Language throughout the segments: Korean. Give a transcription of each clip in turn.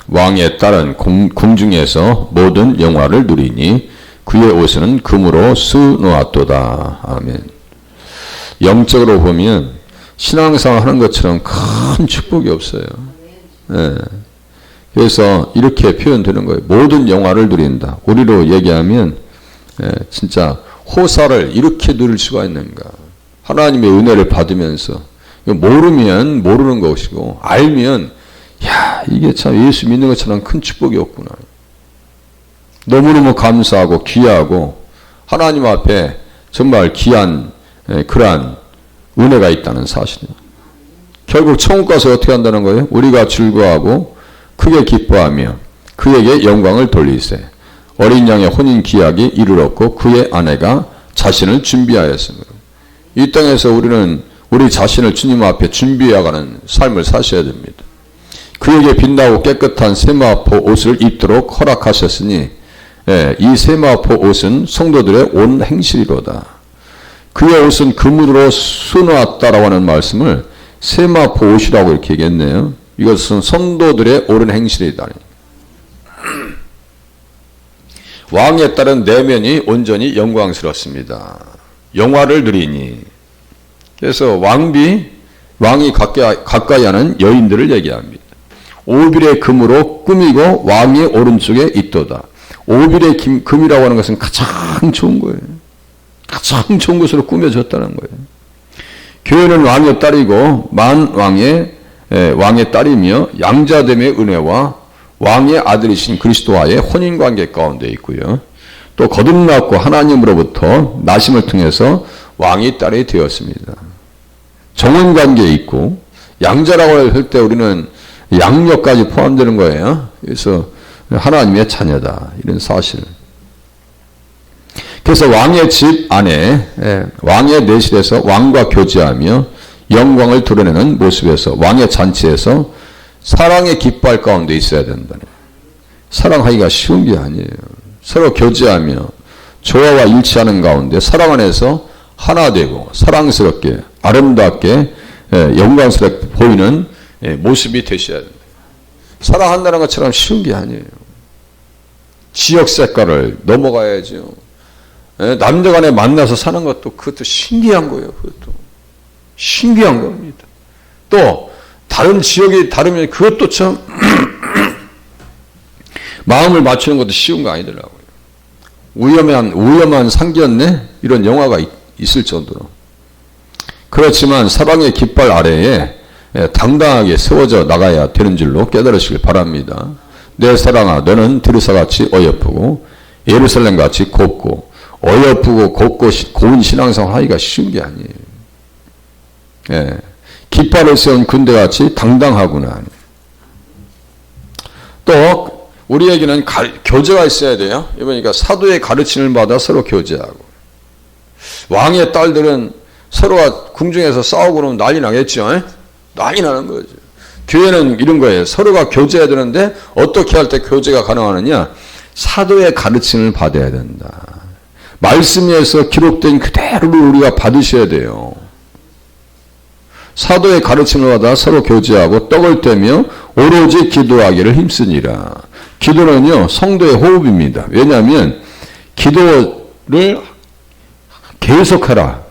왕의 딸은 궁중에서 모든 영화를 누리니 그의 옷은 금으로 수놓았도다. 아멘. 영적으로 보면 신앙생활 하는 것처럼 큰 축복이 없어요. 예. 그래서 이렇게 표현되는 거예요. 모든 영화를 누린다. 우리로 얘기하면 진짜 호사를 이렇게 누릴 수가 있는가. 하나님의 은혜를 받으면서 모르면 모르는 것이고 알면 야 이게 참 예수 믿는 것처럼 큰 축복이 없구나. 너무너무 감사하고 귀하고 하나님 앞에 정말 귀한 그러한 은혜가 있다는 사실이에요. 결국 천국 가서 어떻게 한다는 거예요? 우리가 즐거워하고 크게 기뻐하며 그에게 영광을 돌리세. 어린 양의 혼인 기약이 이르렀고 그의 아내가 자신을 준비하였습니다. 이 땅에서 우리는 우리 자신을 주님 앞에 준비해가는 삶을 사셔야 됩니다. 그에게 빛나고 깨끗한 세마포 옷을 입도록 허락하셨으니 이 세마포 옷은 성도들의 온 행실이로다. 그의 옷은 금으로 수놓았다라고 하는 말씀을 세마포 옷이라고 이렇게 얘기했네요. 이것은 성도들의 옳은 행실이다. 왕에 따른 내면이 온전히 영광스럽습니다. 영화를 누리니. 그래서 왕이 가까이 하는 여인들을 얘기합니다. 오빌의 금으로 꾸미고 왕의 오른쪽에 있도다. 오빌의 금이라고 하는 것은 가장 좋은 거예요. 가장 좋은 것으로 꾸며졌다는 거예요. 교회는 왕의 딸이고 왕의 딸이며 양자됨의 은혜와 왕의 아들이신 그리스도와의 혼인관계 가운데 있고요. 또 거듭났고 하나님으로부터 나심을 통해서 왕의 딸이 되었습니다. 정혼관계에 있고 양자라고 할 때 우리는 양녀까지 포함되는 거예요. 그래서 하나님의 자녀다 이런 사실. 그래서 왕의 집 안에 왕의 내실에서 왕과 교제하며 영광을 드러내는 모습에서 왕의 잔치에서 사랑의 깃발 가운데 있어야 된다네. 사랑하기가 쉬운 게 아니에요. 서로 교제하며 조화와 일치하는 가운데 사랑 안에서 하나 되고 사랑스럽게 아름답게 영광스럽게 보이는 모습이 되셔야 됩니다. 사랑한다는 것처럼 쉬운 게 아니에요. 지역 색깔을 넘어가야죠. 남녀 간에 만나서 사는 것도 그것도 신기한 거예요. 그것도 신기한 겁니다. 또 다른 지역이 다르면 그것도 참 마음을 맞추는 것도 쉬운 거 아니더라고요. 위험한 상견례 이런 영화가 있을 정도로. 그렇지만 사랑의 깃발 아래에 당당하게 세워져 나가야 되는 줄로 깨달으시길 바랍니다. 내 사랑아 너는 드르사같이 어여쁘고 예루살렘같이 곱고 어여쁘고 곱고 고운 신앙생활 하기가 쉬운 게 아니에요. 깃발을 세운 군대같이 당당하구나. 또 우리에게는 교제가 있어야 돼요. 그러니까 사도의 가르침을 받아 서로 교제하고. 왕의 딸들은 서로가 궁중에서 싸우고 그러면 난리 나겠죠. 난리 나는 거죠. 교회는 이런 거예요. 서로가 교제해야 되는데 어떻게 할 때 교제가 가능하느냐. 사도의 가르침을 받아야 된다. 말씀에서 기록된 그대로를 우리가 받으셔야 돼요. 사도의 가르침을 받아 서로 교제하고 떡을 떼며 오로지 기도하기를 힘쓰니라. 기도는요 성도의 호흡입니다. 왜냐하면 기도를 계속하라.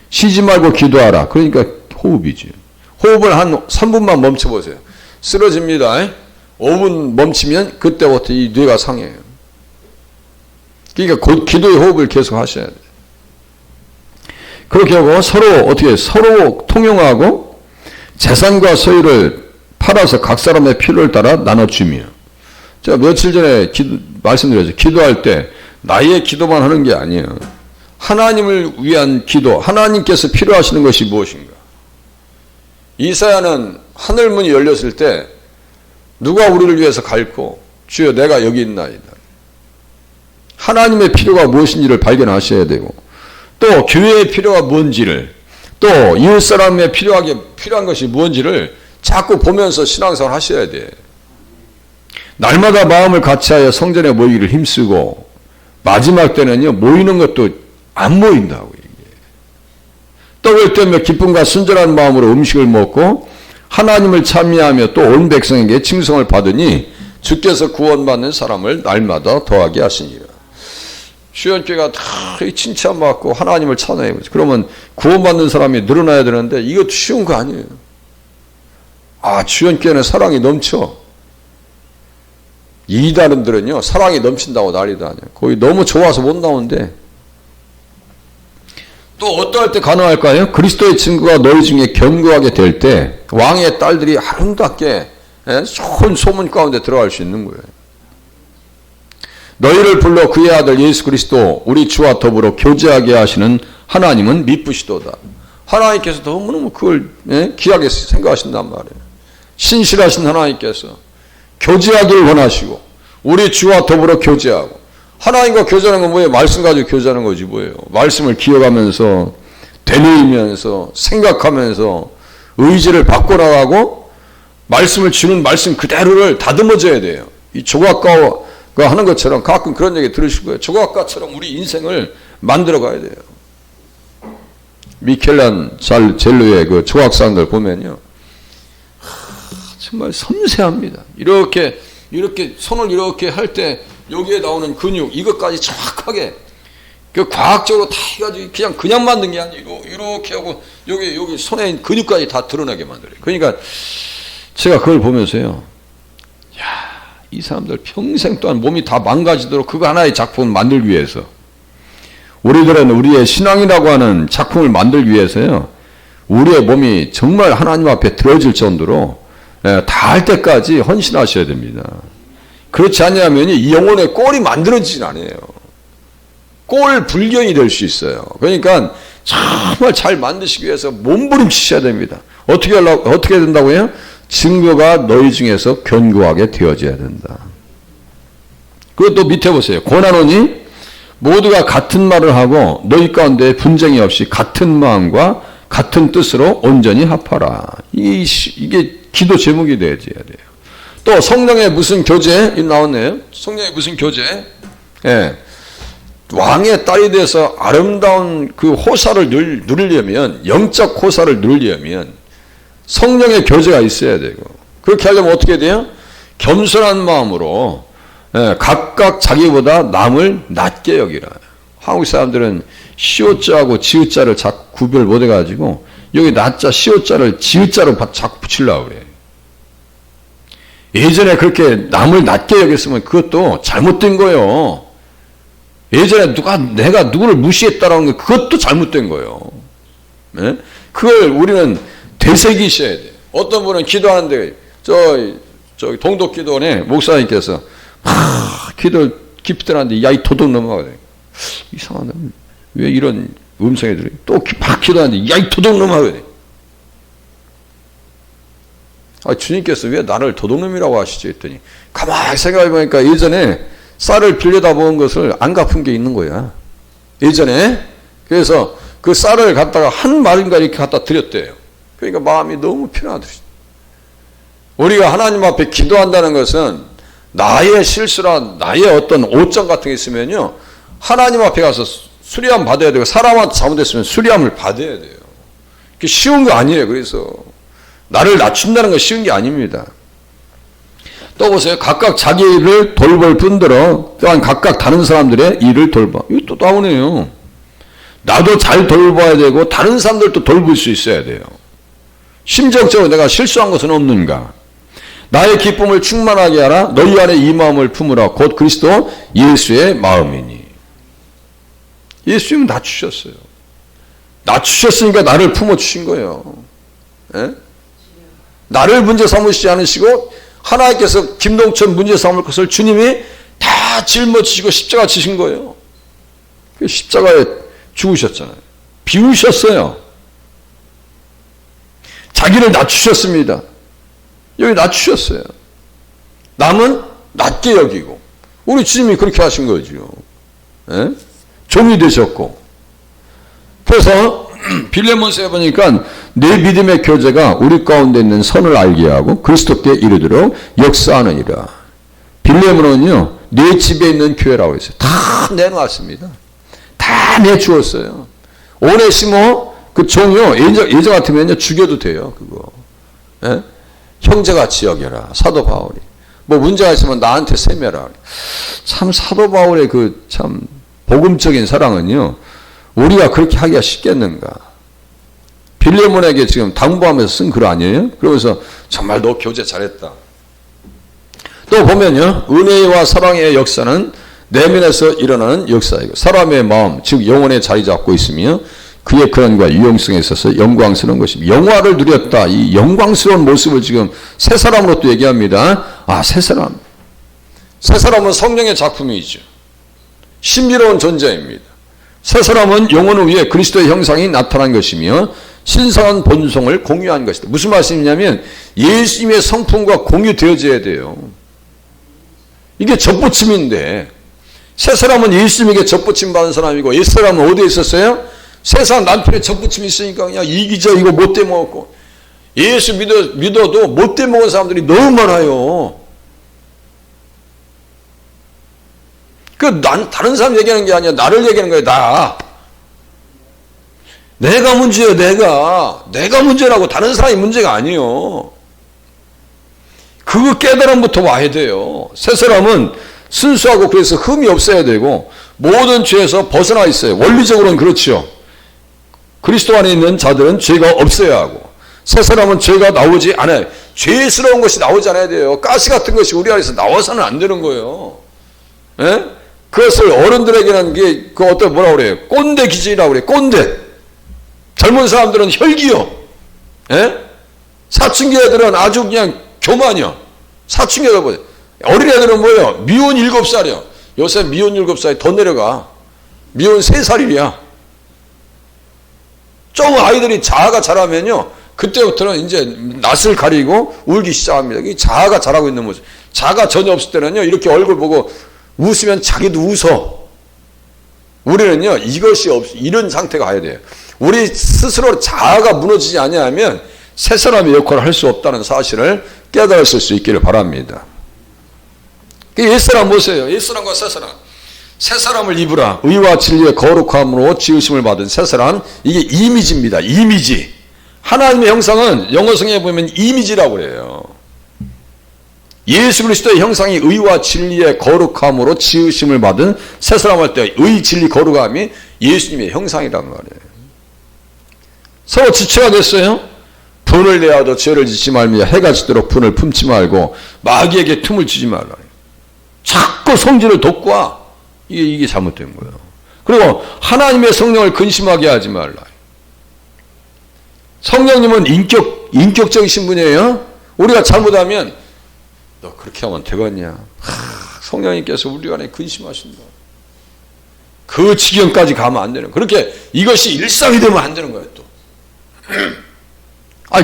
쉬지 말고 기도하라. 그러니까 호흡이죠. 호흡을 한 3분만 멈춰보세요. 쓰러집니다. 5분 멈추면 그때부터 이 뇌가 상해요. 그러니까 기도의 호흡을 계속 하셔야 돼요. 그렇게 하고 서로 통용하고 재산과 소유를 팔아서 각 사람의 필요를 따라 나눠주며. 제가 며칠 전에 말씀드렸죠. 기도할 때 나의 기도만 하는 게 아니에요. 하나님을 위한 기도, 하나님께서 필요하시는 것이 무엇인가. 이사야는 하늘문이 열렸을 때 누가 우리를 위해서 갈고 주여 내가 여기 있나이다. 하나님의 필요가 무엇인지를 발견하셔야 되고 또 교회의 필요가 뭔지를 또 이웃 사람의 필요한 것이 뭔지를 자꾸 보면서 신앙생활 하셔야 돼. 날마다 마음을 같이하여 성전에 모이기를 힘쓰고 마지막 때는요 모이는 것도 안 모인다고. 떡을 떼며 기쁨과 순전한 마음으로 음식을 먹고 하나님을 찬미하며 또 온 백성에게 칭송을 받으니 주께서 구원받는 사람을 날마다 더하게 하시니라. 주연교회가 다 칭찬받고 하나님을 찬양해요. 그러면 구원받는 사람이 늘어나야 되는데 이것도 쉬운 거 아니에요. 주연교회는 사랑이 넘쳐. 이단들은요 사랑이 넘친다고 난리도 아니에요. 거의 너무 좋아서 못 나오는데 또 어떠할 때 가능할까요? 그리스도의 증거가 너희 중에 견고하게 될 때 왕의 딸들이 아름답게 좋은 소문 가운데 들어갈 수 있는 거예요. 너희를 불러 그의 아들 예수 그리스도 우리 주와 더불어 교제하게 하시는 하나님은 미쁘시도다. 하나님께서 너무너무 그걸 귀하게 생각하신단 말이에요. 신실하신 하나님께서 교제하기를 원하시고 우리 주와 더불어 교제하고 하나님과 교제하는 건 뭐예요? 말씀 가지고 교제하는 거지 뭐예요? 말씀을 기억하면서 되뇌이면서 생각하면서 의지를 바꿔나가고 말씀을 주는 말씀 그대로를 다듬어져야 돼요. 이 조각가가 하는 것처럼 가끔 그런 얘기 들으실 거예요. 조각가처럼 우리 인생을 만들어 가야 돼요. 미켈란젤로의 그 조각상들 보면요. 정말 섬세합니다. 이렇게 손을 이렇게 할 때 여기에 나오는 근육 이것까지 정확하게 그 과학적으로 다 해가지고 그냥 만든 게 아니고 이렇게 하고 여기 손에 있는 근육까지 다 드러나게 만들어요. 그러니까 제가 그걸 보면서요. 이 사람들 평생 동안 몸이 다 망가지도록 그거 하나의 작품을 만들기 위해서 우리들은 우리의 신앙이라고 하는 작품을 만들기 위해서요. 우리의 몸이 정말 하나님 앞에 들어질 정도로 다 할 때까지 헌신하셔야 됩니다. 그렇지 않냐면 이 영혼의 꼴이 만들어지진 않아요. 꼴 불견이 될 수 있어요. 그러니까 정말 잘 만드시기 위해서 몸부림치셔야 됩니다. 어떻게 된다고요? 증거가 너희 중에서 견고하게 되어져야 된다. 그리고 또 밑에 보세요. 고난오니 모두가 같은 말을 하고 너희 가운데 분쟁이 없이 같은 마음과 같은 뜻으로 온전히 합하라. 이게 기도 제목이 되어야 돼요. 또 성령의 무슨 교제 나왔네요. 성령의 무슨 교제? 왕의 딸이 돼서 아름다운 그 호사를 누리려면 영적 호사를 누리려면 성령의 교제가 있어야 되고 그렇게 하려면 어떻게 돼요? 겸손한 마음으로 각각 자기보다 남을 낮게 여기라. 한국 사람들은 시옷자하고 지읒자를 자꾸 구별 못 해가지고 여기 낮자 시옷자를 지읒자로 자꾸 붙이려고 그래요. 예전에 그렇게 남을 낮게 여겼으면 그것도 잘못된 거예요. 예전에 내가 누구를 무시했다라는 게 그것도 잘못된 거예요. 그걸 우리는 되새기셔야 돼요. 어떤 분은 기도하는데 저 동독기도원에 목사님께서 기도 깊이 들었는데 야 이 도둑놈아 이상하다. 왜 이런 음성이 들어요? 또 막 기도하는데 야 이 도둑놈아 그래. 주님께서 왜 나를 도둑놈이라고 하시지 했더니 가만히 생각해 보니까 예전에 쌀을 빌려다 먹은 것을 안 갚은 게 있는 거야. 예전에. 그래서 그 쌀을 갖다가 한 마리인가 이렇게 갖다 드렸대요. 그러니까 마음이 너무 편하더라. 우리가 하나님 앞에 기도한다는 것은 나의 실수나 나의 어떤 오점 같은 게 있으면요. 하나님 앞에 가서 수리함 받아야 되고 사람한테 잘못했으면 수리함을 받아야 돼요. 그게 쉬운 거 아니에요. 그래서 나를 낮춘다는 건 쉬운 게 아닙니다. 또 보세요. 각각 자기 일을 돌볼 뿐더러 또한 각각 다른 사람들의 일을 돌봐. 이거 또 나오네요. 나도 잘 돌봐야 되고 다른 사람들도 돌볼 수 있어야 돼요. 심정적으로 내가 실수한 것은 없는가. 나의 기쁨을 충만하게 하라. 너희 안에 이 마음을 품으라. 곧 그리스도 예수의 마음이니. 예수님은 낮추셨어요. 낮추셨으니까 나를 품어주신 거예요. 나를 문제 삼으시지 않으시고 하나님께서 김동천 문제 삼을 것을 주님이 다 짊어지시고 십자가 지신 거예요. 십자가에 죽으셨잖아요. 비우셨어요. 자기를 낮추셨습니다. 여기 낮추셨어요. 남은 낮게 여기고 우리 주님이 그렇게 하신 거죠. 종이 되셨고 그래서 빌레몬서에 보니까 내 믿음의 교제가 우리 가운데 있는 선을 알게 하고 그리스도께 이르도록 역사하느니라. 빌레몬은요 내 집에 있는 교회라고 했어요. 다 내놓았습니다. 다 내주었어요. 오네시모 그 종이요 예전 같으면요 죽여도 돼요. 그거 형제같이 여겨라. 사도 바울이 뭐 문제가 있으면 나한테 세매라. 참 사도 바울의 그 참 복음적인 사랑은요, 우리가 그렇게 하기가 쉽겠는가. 빌레몬에게 지금 당부하면서 쓴 글 아니에요? 그러면서 정말 너 교제 잘했다. 또 보면요, 은혜와 사랑의 역사는 내면에서 일어나는 역사이고 사람의 마음, 즉 영혼에 자리 잡고 있으며 그의 근원과 유용성에 있어서 영광스러운 것입니다. 영화를 누렸다. 이 영광스러운 모습을 지금 새 사람으로 또 얘기합니다. 아, 새 사람. 새 사람은 성령의 작품이죠. 신비로운 존재입니다. 새 사람은 영혼을 위해 그리스도의 형상이 나타난 것이며 신성한 본성을 공유한 것이다. 무슨 말씀이냐면 예수님의 성품과 공유되어져야 돼요. 이게 접붙임인데 새 사람은 예수님에게 접붙임 받은 사람이고 옛 사람은 어디에 있었어요? 세상 남편의 접붙임이 있으니까 그냥 이기적 이거 못돼 먹었고 예수 믿어도 못돼 먹은 사람들이 너무 많아요. 다른 사람 얘기하는 게 아니야. 나를 얘기하는 거예요. 내가 문제예요. 내가 문제라고. 다른 사람이 문제가 아니에요. 그 깨달음부터 와야 돼요. 새 사람은 순수하고 그래서 흠이 없어야 되고 모든 죄에서 벗어나 있어요. 원리적으로는 그렇죠. 그리스도 안에 있는 자들은 죄가 없어야 하고 새 사람은 죄가 나오지 않아요. 죄스러운 것이 나오지 않아야 돼요. 가시 같은 것이 우리 안에서 나와서는 안 되는 거예요. 예? 그것을 어른들에게는 뭐라 그래요? 꼰대 기질이라고 그래요. 꼰대. 젊은 사람들은 혈기요. 예? 사춘기 애들은 아주 그냥 교만이요. 사춘기 애들 보세요. 어린 애들은 뭐예요? 미혼 7살이요. 요새 미혼 7살이 더 내려가. 미혼 3살이야. 좀 아이들이 자아가 자라면요. 그때부터는 이제 낯을 가리고 울기 시작합니다. 이 자아가 자라고 있는 모습. 자아가 전혀 없을 때는요. 이렇게 얼굴 보고 웃으면 자기도 웃어. 우리는요. 이것이 이런 상태가 가야 돼요. 우리 스스로 자아가 무너지지 않으면 새 사람의 역할을 할 수 없다는 사실을 깨달았을 수 있기를 바랍니다. 옛사람 보세요. 옛사람과 새사람. 새사람을 입으라. 의와 진리의 거룩함으로 지으심을 받은 새사람. 이게 이미지입니다. 이미지. 하나님의 형상은 영어성에 보면 이미지라고 그래요. 예수 그리스도의 형상이 의와 진리의 거룩함으로 지으심을 받은 새사람 할 때 의, 진리, 거룩함이 예수님의 형상이란 말이에요. 서로 지체가 됐어요. 분을 내어도 죄를 짓지 말며 해가 지도록 분을 품지 말고 마귀에게 틈을 주지 말라. 자꾸 성질을 돋궈. 이게 잘못된 거예요. 그리고 하나님의 성령을 근심하게 하지 말라. 성령님은 인격적이신 분이에요. 우리가 잘못하면 너 그렇게 하면 되겠냐. 성령님께서 우리 안에 근심하신다. 그 지경까지 가면 안 되는 거예요. 그렇게 이것이 일상이 되면 안 되는 거예요. 또.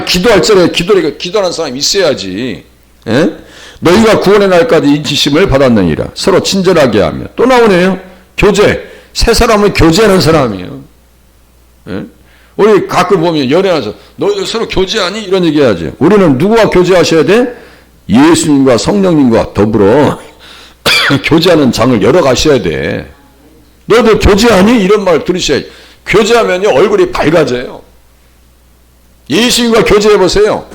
기도할 적에 기도하는 사람이 있어야지. 예? 너희가 구원의 날까지 인치심을 받았느니라. 서로 친절하게 하며. 또 나오네요. 교제. 새 사람은 교제하는 사람이에요. 예? 우리 가끔 보면 연애하면서 너희 서로 교제하니? 이런 얘기 하죠. 우리는 누구와 교제하셔야 돼? 예수님과 성령님과 더불어 교제하는 장을 열어가셔야 돼. 너희들 교제하니? 이런 말 들으셔야지. 교제하면요 얼굴이 밝아져요. 예수님과 교제해보세요.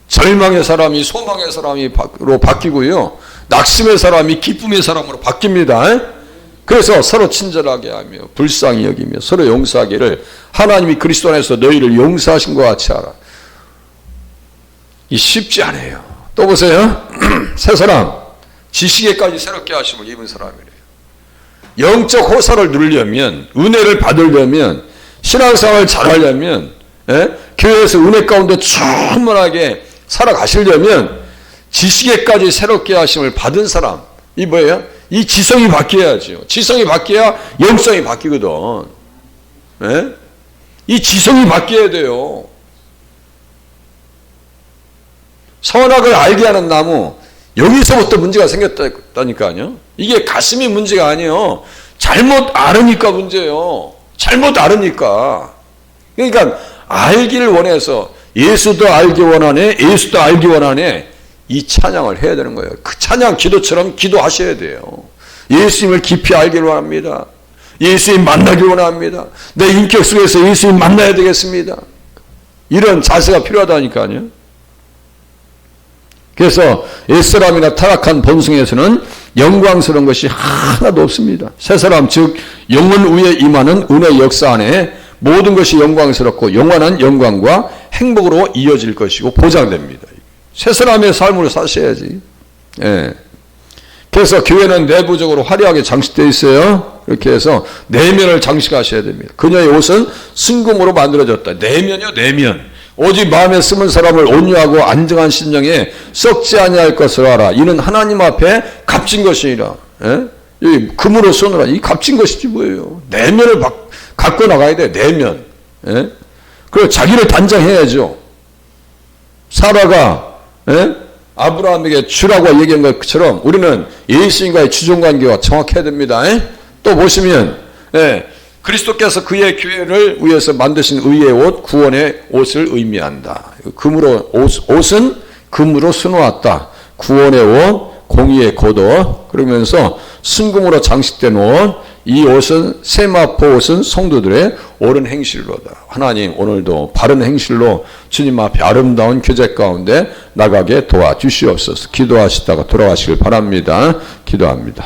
절망의 사람이 소망의 사람으로 바뀌고요. 낙심의 사람이 기쁨의 사람으로 바뀝니다. 그래서 서로 친절하게 하며 불쌍히 여기며 서로 용서하기를 하나님이 그리스도 안에서 너희를 용서하신 것 같이 하라. 이 쉽지 않아요. 또 보세요. 새 사람 지식에까지 새롭게 하심을 입은 사람이래요. 영적 호사를 누리려면 은혜를 받으려면 신앙생활을 잘하려면 교회에서 은혜 가운데 충분하게 살아가시려면 지식에까지 새롭게 하심을 받은 사람. 이 뭐예요? 이 지성이 바뀌어야죠. 지성이 바뀌어야 영성이 바뀌거든. 이 지성이 바뀌어야 돼요. 선악을 알게 하는 나무, 여기서부터 문제가 생겼다니까요. 이게 가슴이 문제가 아니에요. 잘못 알으니까 문제예요. 잘못 알으니까. 그러니까 알기를 원해서 예수도 알기 원하네, 예수도 알기 원하네, 이 찬양을 해야 되는 거예요. 그 찬양 기도처럼 기도하셔야 돼요. 예수님을 깊이 알기를 원합니다. 예수님 만나기를 원합니다. 내 인격 속에서 예수님 만나야 되겠습니다. 이런 자세가 필요하다니까요. 그래서 옛사람이나 타락한 본성에서는 영광스러운 것이 하나도 없습니다. 새사람 즉 영원 위에 임하는 은혜 역사 안에 모든 것이 영광스럽고 영원한 영광과 행복으로 이어질 것이고 보장됩니다. 새사람의 삶으로 사셔야지. 예. 그래서 교회는 내부적으로 화려하게 장식되어 있어요. 이렇게 해서 내면을 장식하셔야 됩니다. 그녀의 옷은 순금으로 만들어졌다. 내면이요, 내면. 오직 마음에 숨은 사람을 온유하고 안정한 심령에 썩지 아니할 것을 알아. 이는 하나님 앞에 값진 것이니라. 예? 이 금으로 쏘느라. 이 값진 것이지 뭐예요. 내면을 갖고 나가야 돼. 내면. 예? 그리고 자기를 단장해야죠. 사라가 아브라함에게 주라고 얘기한 것처럼 우리는 예수님과의 주종관계가 정확해야 됩니다. 또 보시면 그리스도께서 그의 교회를 위해서 만드신 의의 옷, 구원의 옷을 의미한다. 금으로 옷은 금으로 수놓았다. 구원의 옷, 공의의 겉옷, 그러면서 순금으로 장식된 옷, 이 옷은 세마포 옷은 성도들의 옳은 행실로다. 하나님 오늘도 바른 행실로 주님 앞에 아름다운 교제 가운데 나가게 도와주시옵소서. 기도하시다가 돌아가시길 바랍니다. 기도합니다.